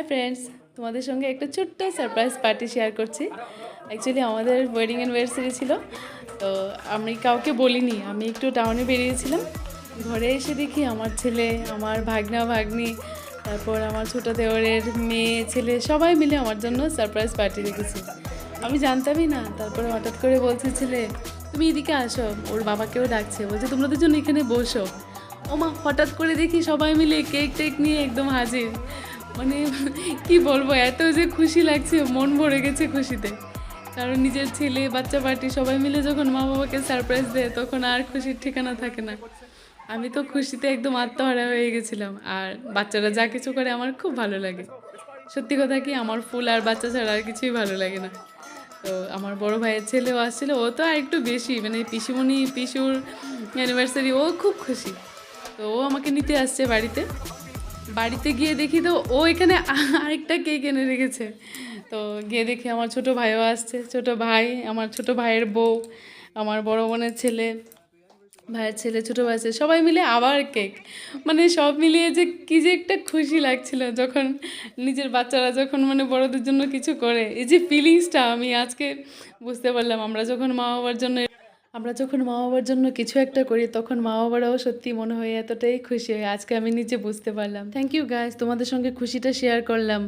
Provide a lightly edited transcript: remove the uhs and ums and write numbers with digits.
Hi friends, তোমাদের সঙ্গে একটা ছোট্ট সারপ্রাইজ পার্টি শেয়ার করছি। অ্যাকচুয়ালি আমাদের ওয়েডিং অ্যানিভার্সারি ছিল, তো আমি কাউকে বলিনি। আমি একটু টাউনে বেরিয়েছিলাম, ঘরে এসে দেখি আমার ছেলে, আমার ভাগনা ভাগ্নি, তারপর আমার ছোটো দেওরের মেয়ে ছেলে সবাই মিলে আমার জন্য সারপ্রাইজ পার্টি রেখেছে। আমি জানতামই না। তারপরে হঠাৎ করে বলছে ছেলে, তুমি এদিকে আসো। ওর বাবাকেও ডাকছে, বলছে তোমরা দুজন এখানে বসো। ও মা, হঠাৎ করে দেখি সবাই মিলে কেক টেক নিয়ে একদম হাজির। মানে কি বলবো, এত যে খুশি লাগছে, মন ভরে গেছে খুশিতে। কারণ নিজের ছেলে বাচ্চা পার্টি সবাই মিলে যখন মা বাবাকে সারপ্রাইজ দেয়, তখন আর খুশির ঠিকানা থাকে না। আমি তো খুশিতে একদম আত্মহারা হয়ে গেছিলাম। আর বাচ্চারা যা কিছু করে আমার খুব ভালো লাগে। সত্যি কথা কি, আমার ফুল আর বাচ্চা ছাড়া আর কিছুই ভালো লাগে না। তো আমার বড় ভাইয়ের ছেলেও আসছিল, ও তো আর একটু বেশি, মানে পিসিমণি পিসুর অ্যানিভার্সারি, ও খুব খুশি। তো ও আমাকে নিতে আসছে বাড়িতে। বাড়িতে গিয়ে দেখি তো ও এখানে আরেকটা কেক এনে রেখেছে। তো গিয়ে দেখি আমার ছোট ভাইও আসছে, ছোট ভাই, আমার ছোট ভাইয়ের বউ, আমার বড় বোনের ছেলে, ভাইয়ের ছেলে, ছোটো ভাইয়ের ছেলে, সবাই মিলে আবার কেক। মানে সব মিলিয়ে যে কী যে একটা খুশি লাগছিল যখন নিজের বাচ্চারা যখন মানে বড়দের জন্য কিছু করে, এই যে ফিলিংসটা আমি আজকে বুঝতে পারলাম। আমরা যখন মা বাবার জন্য কিছু একটা করি, তখন মা বাবারাও সত্যি মনে হয় এতটাই খুশি হয়। আজকে আমি নিজে বুঝতে পারলাম। থ্যাংক ইউ গাইস, তোমাদের সঙ্গে খুশিটা শেয়ার করলাম।